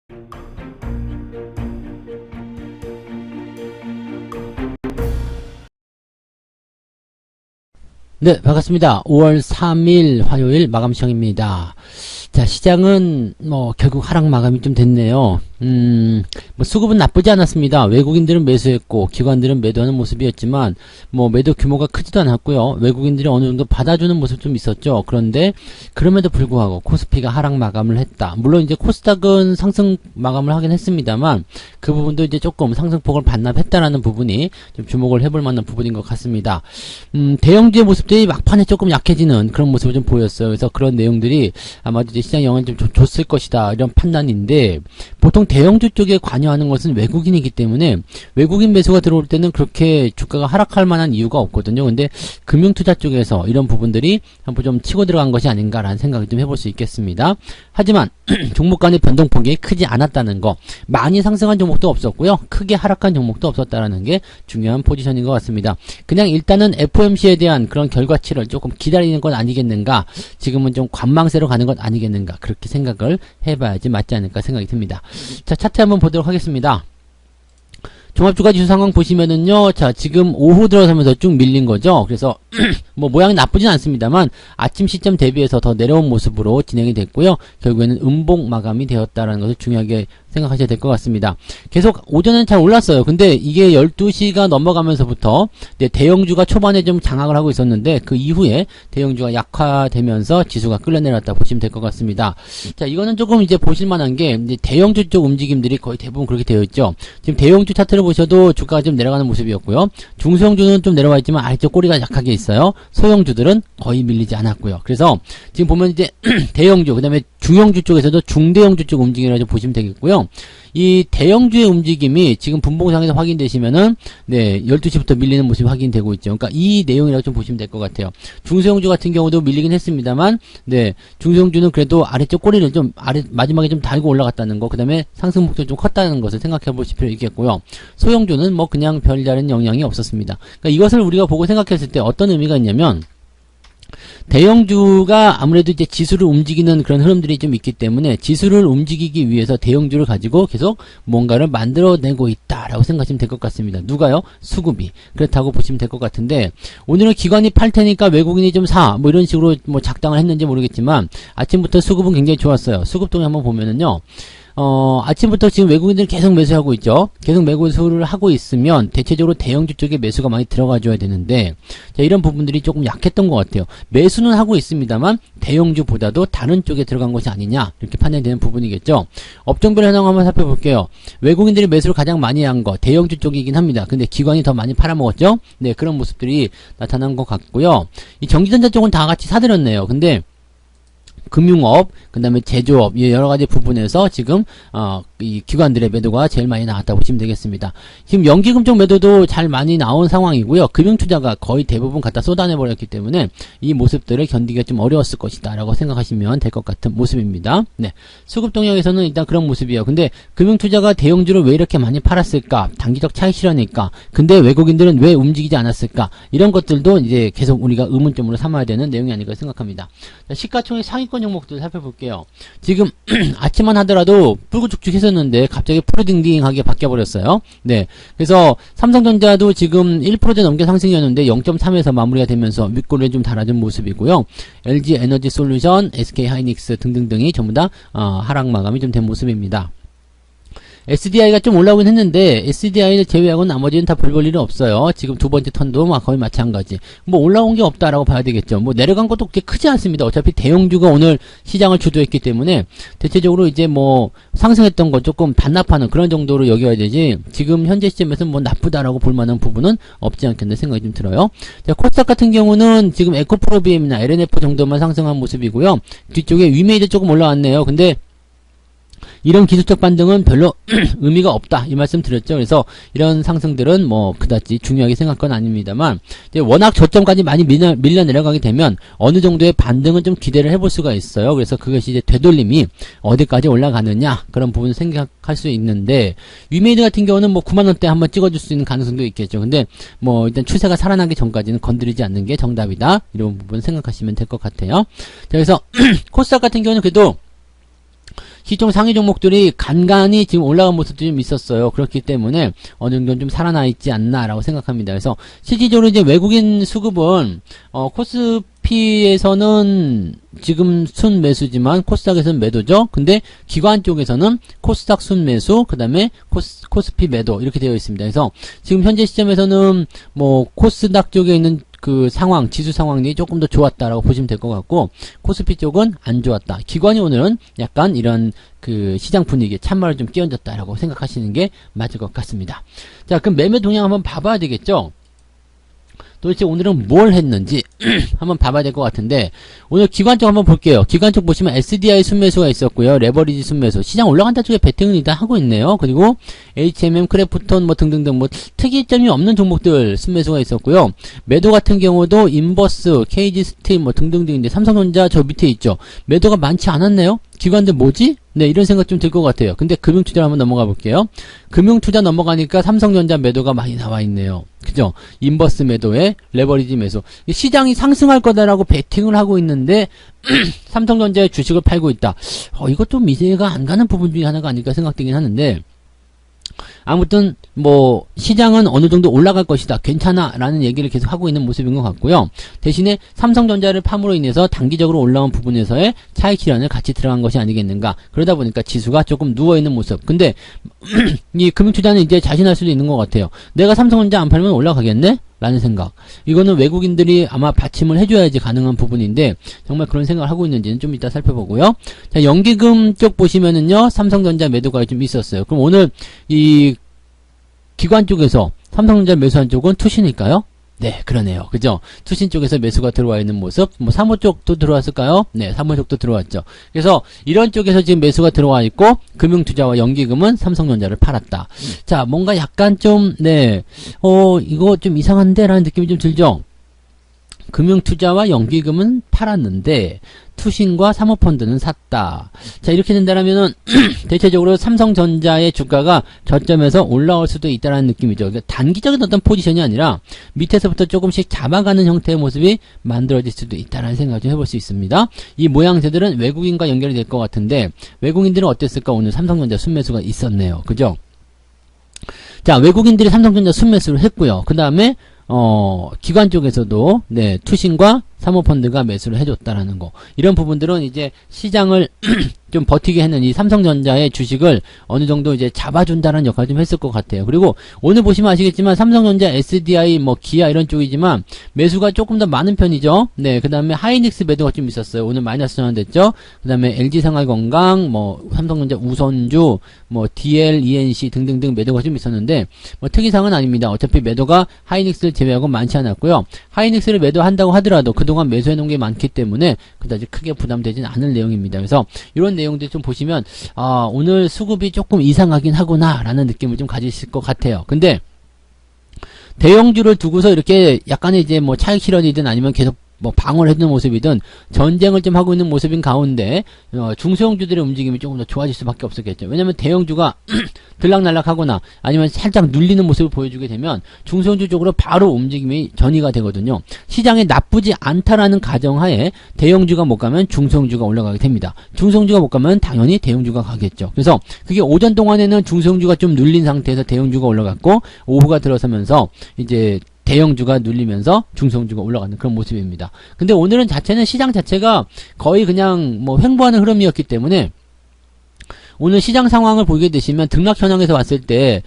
네, 반갑습니다. 5월 3일 화요일 마감 시청입니다. 자, 시장은 결국 하락 마감이 좀 됐네요. 수급은 나쁘지 않았습니다. 외국인들은 매수했고 기관들은 매도하는 모습이었지만 매도 규모가 크지도 않았고요. 외국인들이 어느 정도 받아주는 모습 좀 있었죠. 그런데 그럼에도 불구하고 코스피가 하락 마감을 했다. 물론 이제 코스닥은 상승 마감을 하긴 했습니다만 그 부분도 이제 조금 상승폭을 반납했다라는 부분이 좀 주목을 해볼 만한 부분인 것 같습니다. 대형주의 모습들이 막판에 조금 약해지는 그런 모습을 좀 보였어요. 그래서 그런 내용들이 아마도 이제 시장 영향을 좀 줬을 것이다 이런 판단인데, 보통 대형주 쪽에 관여하는 것은 외국인이기 때문에 외국인 매수가 들어올 때는 그렇게 주가가 하락할 만한 이유가 없거든요. 근데 금융투자 쪽에서 이런 부분들이 한번 좀 치고 들어간 것이 아닌가라는 생각을 좀 해볼 수 있겠습니다. 하지만 종목 간의 변동폭이 크지 않았다는 거, 많이 상승한 종목도 없었고요, 크게 하락한 종목도 없었다라는 게 중요한 포지션인 것 같습니다. 그냥 일단은 FOMC에 대한 그런 결과치를 조금 기다리는 건 아니겠는가, 지금은 좀 관망세로 가는 것 아니겠는가, 그렇게 생각을 해봐야지 맞지 않을까 생각이 듭니다. 자, 차트 한번 보도록 하겠습니다. 종합주가 지수 상황 보시면은요, 자, 지금 오후 들어서면서 쭉 밀린 거죠. 그래서 모양이 나쁘진 않습니다만 아침 시점 대비해서 더 내려온 모습으로 진행이 됐고요. 결국에는 음봉 마감이 되었다라는 것을 중요하게 생각하셔야 될 것 같습니다. 계속 오전에는 잘 올랐어요. 근데 이게 12시가 넘어가면서부터 대형주가 초반에 좀 장악을 하고 있었는데 그 이후에 대형주가 약화되면서 지수가 끌려내렸다 보시면 될 것 같습니다. 자, 이거는 조금 이제 보실만한 게, 이제 대형주 쪽 움직임들이 거의 대부분 그렇게 되어 있죠. 지금 대형주 차트를 보셔도 주가가 좀 내려가는 모습이었고요. 중소형주는 좀 내려와 있지만 아래쪽 꼬리가 약하게 있어요. 소형주들은 거의 밀리지 않았고요. 그래서 지금 보면 이제 대형주, 그 다음에 중형주 쪽에서도 중대형주 쪽 움직임이라고 좀 보시면 되겠고요. 이 대형주의 움직임이 지금 분봉상에서 확인되시면은 12시부터 밀리는 모습이 확인되고 있죠. 그러니까 이 내용이라고 좀 보시면 될 것 같아요. 중소형주 같은 경우도 밀리긴 했습니다만 중소형주는 그래도 아래쪽 꼬리를 좀 마지막에 좀 달고 올라갔다는 거, 그 다음에 상승폭도 좀 컸다는 것을 생각해 보실 필요 있겠고요. 소형주는 그냥 별다른 영향이 없었습니다. 그러니까 이것을 우리가 보고 생각했을 때 어떤 의미가 있냐면, 대형주가 아무래도 이제 지수를 움직이는 그런 흐름들이 좀 있기 때문에 지수를 움직이기 위해서 대형주를 가지고 계속 뭔가를 만들어내고 있다라고 생각하시면 될 것 같습니다. 누가요? 수급이. 그렇다고 보시면 될 것 같은데, 오늘은 기관이 팔 테니까 외국인이 좀 사, 이런 식으로 작당을 했는지 모르겠지만 아침부터 수급은 굉장히 좋았어요. 수급동에 한번 보면은요, 아침부터 지금 외국인들이 계속 매수하고 있죠. 계속 매수를 하고 있으면 대체적으로 대형주 쪽에 매수가 많이 들어가줘야 되는데, 자, 이런 부분들이 조금 약했던 것 같아요. 매수는 하고 있습니다만 대형주보다도 다른 쪽에 들어간 것이 아니냐, 이렇게 판단이 되는 부분이겠죠. 업종별 현황 한번 살펴볼게요. 외국인들이 매수를 가장 많이 한 거 대형주 쪽이긴 합니다. 근데 기관이 더 많이 팔아먹었죠. 그런 모습들이 나타난 것 같고요. 이 전기전자 쪽은 다 같이 사들였네요. 근데 금융업, 그 다음에 제조업, 여러가지 부분에서 지금 이 기관들의 매도가 제일 많이 나왔다고 보시면 되겠습니다. 지금 연기금 쪽 매도도 잘 많이 나온 상황이고요. 금융투자가 거의 대부분 갖다 쏟아내버렸기 때문에 이 모습들을 견디기가 좀 어려웠을 것이다 라고 생각하시면 될 것 같은 모습입니다. 수급 동향에서는 일단 그런 모습이에요. 근데 금융투자가 대형주를 왜 이렇게 많이 팔았을까? 단기적 차익 실현일까? 근데 외국인들은 왜 움직이지 않았을까? 이런 것들도 이제 계속 우리가 의문점으로 삼아야 되는 내용이 아닐까 생각합니다. 자, 시가총액 상위권 종목들 살펴볼게요. 지금 아침만 하더라도 뿔구죽죽 했었는데 갑자기 푸르딩딩하게 바뀌어버렸어요. 그래서 삼성전자도 지금 1%대 넘게 상승이었는데 0.3에서 마무리가 되면서 윗골에 좀 달아준 모습이고요. LG 에너지 솔루션, SK 하이닉스 등등등이 전부 다 하락 마감이 좀 된 모습입니다. SDI가 좀 올라오긴 했는데 SDI를 제외하고는 나머지는 다 별 볼 일은 없어요. 지금 두 번째 턴도 거의 마찬가지. 올라온 게 없다라고 봐야 되겠죠. 내려간 것도 그렇게 크지 않습니다. 어차피 대형주가 오늘 시장을 주도했기 때문에 대체적으로 이제 상승했던 거 조금 반납하는 그런 정도로 여겨야 되지, 지금 현재 시점에서는 나쁘다라고 볼 만한 부분은 없지 않겠나 생각이 좀 들어요. 자, 코스닥 같은 경우는 지금 에코프로비엠이나 LNF 정도만 상승한 모습이고요. 뒤쪽에 위메이드 조금 올라왔네요. 근데 이런 기술적 반등은 별로 의미가 없다, 이 말씀 드렸죠. 그래서 이런 상승들은 그다지 중요하게 생각할 건 아닙니다만, 이제 워낙 저점까지 많이 밀려 내려가게 되면 어느 정도의 반등은 좀 기대를 해볼 수가 있어요. 그래서 그것이 이제 되돌림이 어디까지 올라가느냐, 그런 부분을 생각할 수 있는데, 위메이드 같은 경우는 9만원대 한번 찍어줄 수 있는 가능성도 있겠죠. 근데 일단 추세가 살아나기 전까지는 건드리지 않는 게 정답이다, 이런 부분 생각하시면 될 것 같아요. 자, 그래서 코스닥 같은 경우는 그래도 시총 상위 종목들이 간간히 지금 올라간 모습도 좀 있었어요. 그렇기 때문에 어느 정도 좀 살아나 있지 않나라고 생각합니다. 그래서 실질적으로 이제 외국인 수급은 코스피에서는 지금 순매수지만 코스닥에서는 매도죠. 근데 기관 쪽에서는 코스닥 순매수, 그 다음에 코스피 매도 이렇게 되어 있습니다. 그래서 지금 현재 시점에서는 뭐 코스닥 쪽에 있는 그 상황, 지수 상황이 조금 더 좋았다라고 보시면 될 것 같고, 코스피 쪽은 안 좋았다. 기관이 오늘은 약간 이런 그 시장 분위기에 찬물을 좀 끼얹었다라고 생각하시는 게 맞을 것 같습니다. 자, 그럼 매매 동향 한번 봐봐야 되겠죠? 도대체 오늘은 뭘 했는지 한번 봐봐야 될 것 같은데, 오늘 기관 쪽 한번 볼게요. 기관 쪽 보시면 SDI 순매수가 있었고요. 레버리지 순매수. 시장 올라간다 쪽에 베팅을 일단 하고 있네요. 그리고 HMM, 크래프톤 뭐 등등등 뭐 특이점이 없는 종목들 순매수가 있었고요. 매도 같은 경우도 인버스, KG 스팀 뭐 등등등인데 삼성전자 저 밑에 있죠. 매도가 많지 않았네요. 기관들 뭐지? 네, 이런 생각 좀 들 것 같아요. 근데 금융투자 한번 넘어가 볼게요. 금융투자 넘어가니까 삼성전자 매도가 많이 나와 있네요. 그죠? 인버스 매도에 레버리지 매수. 시장이 상승할 거다라고 베팅을 하고 있는데 삼성전자의 주식을 팔고 있다. 이것도 이해가 안 가는 부분 중에 하나가 아닐까 생각되긴 하는데, 아무튼 뭐 시장은 어느 정도 올라갈 것이다, 괜찮아 라는 얘기를 계속 하고 있는 모습인 것 같고요. 대신에 삼성전자를 팜으로 인해서 단기적으로 올라온 부분에서의 차익 실현을 같이 들어간 것이 아니겠는가. 그러다 보니까 지수가 조금 누워있는 모습. 근데 이 금융투자는 이제 자신할 수도 있는 것 같아요. 내가 삼성전자 안 팔면 올라가겠네? 라는 생각. 이거는 외국인들이 아마 받침을 해줘야지 가능한 부분인데, 정말 그런 생각을 하고 있는지는 좀 이따 살펴보고요. 자, 연기금 쪽 보시면은요, 삼성전자 매도가 좀 있었어요. 그럼 오늘 이 기관 쪽에서 삼성전자 매수한 쪽은 투시니까요. 네, 그러네요. 그죠? 투신 쪽에서 매수가 들어와 있는 모습. 뭐 사모 쪽도 들어왔을까요? 네, 사모 쪽도 들어왔죠. 그래서 이런 쪽에서 지금 매수가 들어와 있고, 금융투자와 연기금은 삼성전자를 팔았다. 자, 뭔가 약간 좀, 네, 이거 좀 이상한데? 라는 느낌이 좀 들죠? 금융투자와 연기금은 팔았는데 투신과 사모펀드는 샀다. 자, 이렇게 된다면은 대체적으로 삼성전자의 주가가 저점에서 올라올 수도 있다는 느낌이죠. 그러니까 단기적인 어떤 포지션이 아니라 밑에서부터 조금씩 잡아가는 형태의 모습이 만들어질 수도 있다는 생각을 좀 해볼 수 있습니다. 이 모양새들은 외국인과 연결이 될 것 같은데, 외국인들은 어땠을까? 오늘 삼성전자 순매수가 있었네요. 그죠? 자, 외국인들이 삼성전자 순매수를 했고요. 그 다음에 기관 쪽에서도, 네, 투신과 사모펀드가 매수를 해줬다라는 거. 이런 부분들은 이제 시장을 좀 버티게 했는 이 삼성전자의 주식을 어느 정도 이제 잡아준다는 역할을 좀 했을 것 같아요. 그리고 오늘 보시면 아시겠지만 삼성전자, SDI, 뭐 기아 이런 쪽이지만 매수가 조금 더 많은 편이죠. 네, 그 다음에 하이닉스 매도가 좀 있었어요. 오늘 마이너스 전환됐죠. 그 다음에 LG생활건강, 뭐 삼성전자 우선주, 뭐 DL, ENC 등등등 매도가 좀 있었는데, 뭐 특이사항은 아닙니다. 어차피 매도가 하이닉스를 제외하고 많지 않았고요. 하이닉스를 매도한다고 하더라도 그동안 매수해 놓은 게 많기 때문에 그다지 크게 부담되진 않을 내용입니다. 그래서 이런 내용들 좀 보시면, 오늘 수급이 조금 이상하긴 하구나 라는 느낌을 좀 가지실 것 같아요. 근데 대형주를 두고서 이렇게 약간의 이제 뭐 차익 실현이든 아니면 계속 뭐 방어를 해주는 모습이든 전쟁을 좀 하고 있는 모습인 가운데 중소형주들의 움직임이 조금 더 좋아질 수밖에 없었겠죠. 왜냐면 대형주가 들락날락하거나 아니면 살짝 눌리는 모습을 보여주게 되면 중소형주 쪽으로 바로 움직임이 전이가 되거든요. 시장에 나쁘지 않다라는 가정하에 대형주가 못 가면 중소형주가 올라가게 됩니다. 중소형주가 못 가면 당연히 대형주가 가겠죠. 그래서 그게 오전 동안에는 중소형주가 좀 눌린 상태에서 대형주가 올라갔고, 오후가 들어서면서 이제 대형주가 눌리면서 중소형주가 올라가는 그런 모습입니다. 근데 오늘은 자체는 시장 자체가 거의 그냥 뭐 횡보하는 흐름이었기 때문에 오늘 시장 상황을 보게 되시면 등락 현황에서 봤을 때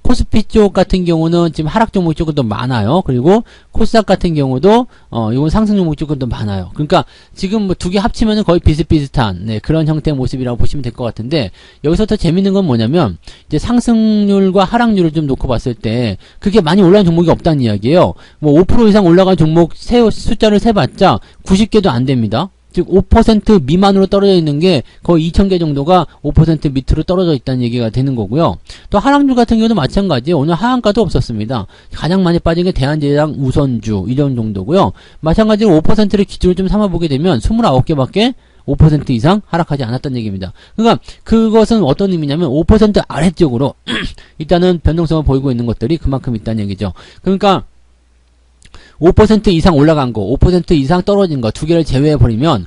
코스피 쪽 같은 경우는 지금 하락 종목 쪽은 더 많아요. 그리고 코스닥 같은 경우도 이건 상승 종목 쪽은 더 많아요. 그러니까 지금 뭐 두 개 합치면은 거의 비슷비슷한, 네, 그런 형태의 모습이라고 보시면 될 것 같은데, 여기서 더 재밌는 건 뭐냐면 이제 상승률과 하락률을 좀 놓고 봤을 때 그게 많이 올라간 종목이 없다는 이야기예요. 뭐 5% 이상 올라간 종목 숫자를 세봤자 90개도 안 됩니다. 즉 5% 미만으로 떨어져 있는 게 거의 2,000개 정도가 5% 밑으로 떨어져 있다는 얘기가 되는 거고요. 또 하락률 같은 경우도 마찬가지예요. 오늘 하한가도 없었습니다. 가장 많이 빠진 게 대한제약, 우선주 이런 정도고요. 마찬가지로 5%를 기준으로 좀 삼아보게 되면 29개밖에 5% 이상 하락하지 않았다는 얘기입니다. 그러니까 그것은 어떤 의미냐면 5% 아래쪽으로 일단은 변동성을 보이고 있는 것들이 그만큼 있다는 얘기죠. 그러니까 5% 이상 올라간 거, 5% 이상 떨어진 거 두 개를 제외해버리면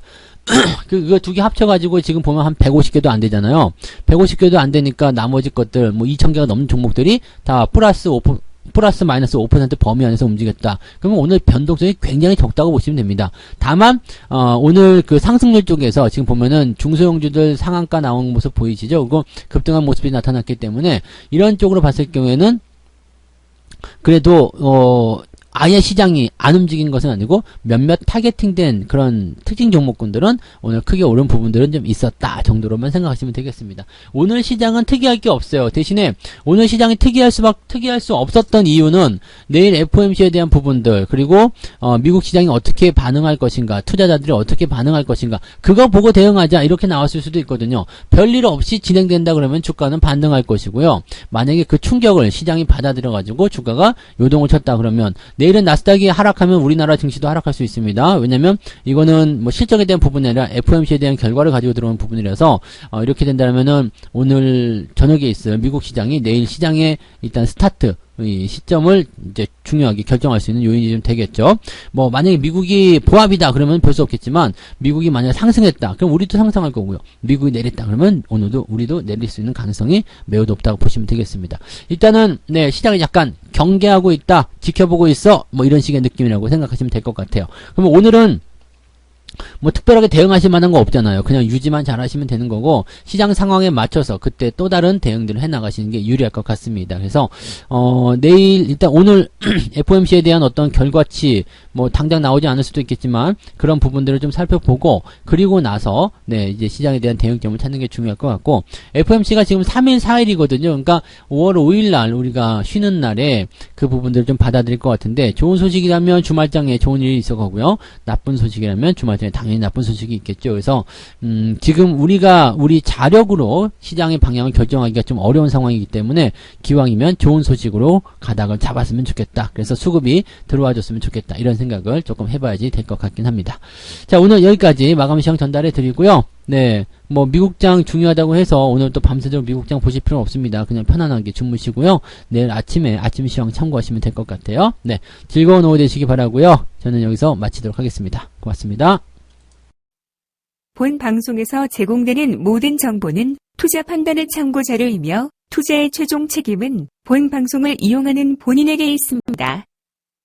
그거 두 개 합쳐가지고 지금 보면 한 150개도 안 되잖아요. 150개도 안 되니까 나머지 것들, 뭐 2000개가 넘는 종목들이 다 플러스 마이너스 5% 범위 안에서 움직였다. 그러면 오늘 변동성이 굉장히 적다고 보시면 됩니다. 다만 오늘 그 상승률 쪽에서 지금 보면은 중소형주들 상한가 나온 모습 보이시죠? 그거 급등한 모습이 나타났기 때문에 이런 쪽으로 봤을 경우에는 그래도 아예 시장이 안 움직인 것은 아니고 몇몇 타겟팅된 그런 특징 종목군들은 오늘 크게 오른 부분들은 좀 있었다 정도로만 생각하시면 되겠습니다. 오늘 시장은 특이할 게 없어요. 대신에 오늘 시장이 특이할 수 없었던 이유는 내일 FOMC에 대한 부분들, 그리고 미국 시장이 어떻게 반응할 것인가, 투자자들이 어떻게 반응할 것인가, 그거 보고 대응하자 이렇게 나왔을 수도 있거든요. 별일 없이 진행된다 그러면 주가는 반등할 것이고요. 만약에 그 충격을 시장이 받아들여 가지고 주가가 요동을 쳤다 그러면 내일은 나스닥이 하락하면 우리나라 증시도 하락할 수 있습니다. 왜냐면 이거는 뭐 실적에 대한 부분이 아니라 FOMC에 대한 결과를 가지고 들어오는 부분이라서 이렇게 된다면은 오늘 저녁에 있을 미국 시장이 내일 시장의 일단 스타트 이 시점을 이제 중요하게 결정할 수 있는 요인이 좀 되겠죠. 뭐 만약에 미국이 보합이다 그러면 별 수 없겠지만 미국이 만약에 상승했다 그럼 우리도 상승할 거고요. 미국이 내렸다 그러면 오늘도 우리도 내릴 수 있는 가능성이 매우 높다고 보시면 되겠습니다. 일단은 네, 시장이 약간 경계하고 있다, 지켜보고 있어, 뭐 이런 식의 느낌이라고 생각하시면 될 것 같아요. 그러면 오늘은 뭐 특별하게 대응하실 만한 거 없잖아요. 그냥 유지만 잘 하시면 되는 거고, 시장 상황에 맞춰서 그때 또 다른 대응들을 해나가시는 게 유리할 것 같습니다. 그래서 내일 일단 오늘 FOMC에 대한 어떤 결과치 뭐 당장 나오지 않을 수도 있겠지만 그런 부분들을 좀 살펴보고, 그리고 나서 네, 이제 시장에 대한 대응점을 찾는 게 중요할 것 같고, FOMC가 지금 3일 4일이거든요. 그러니까 5월 5일 날 우리가 쉬는 날에 그 부분들을 좀 받아들일 것 같은데, 좋은 소식이라면 주말장에 좋은 일이 있을 거고요. 나쁜 소식이라면 주말장에 당연히 나쁜 소식이 있겠죠. 그래서 지금 우리 자력으로 시장의 방향을 결정하기가 좀 어려운 상황이기 때문에 기왕이면 좋은 소식으로 가닥을 잡았으면 좋겠다. 그래서 수급이 들어와 줬으면 좋겠다. 이런 생각을 조금 해봐야지 될 것 같긴 합니다. 자, 오늘 여기까지 마감 시황 전달해 드리고요. 네, 뭐 미국장 중요하다고 해서 오늘 또 밤새도록 미국장 보실 필요는 없습니다. 그냥 편안하게 주무시고요. 내일 아침에 아침 시황 참고하시면 될 것 같아요. 네, 즐거운 오후 되시기 바라고요. 저는 여기서 마치도록 하겠습니다. 고맙습니다. 본 방송에서 제공되는 모든 정보는 투자 판단의 참고 자료이며 투자의 최종 책임은 본 방송을 이용하는 본인에게 있습니다.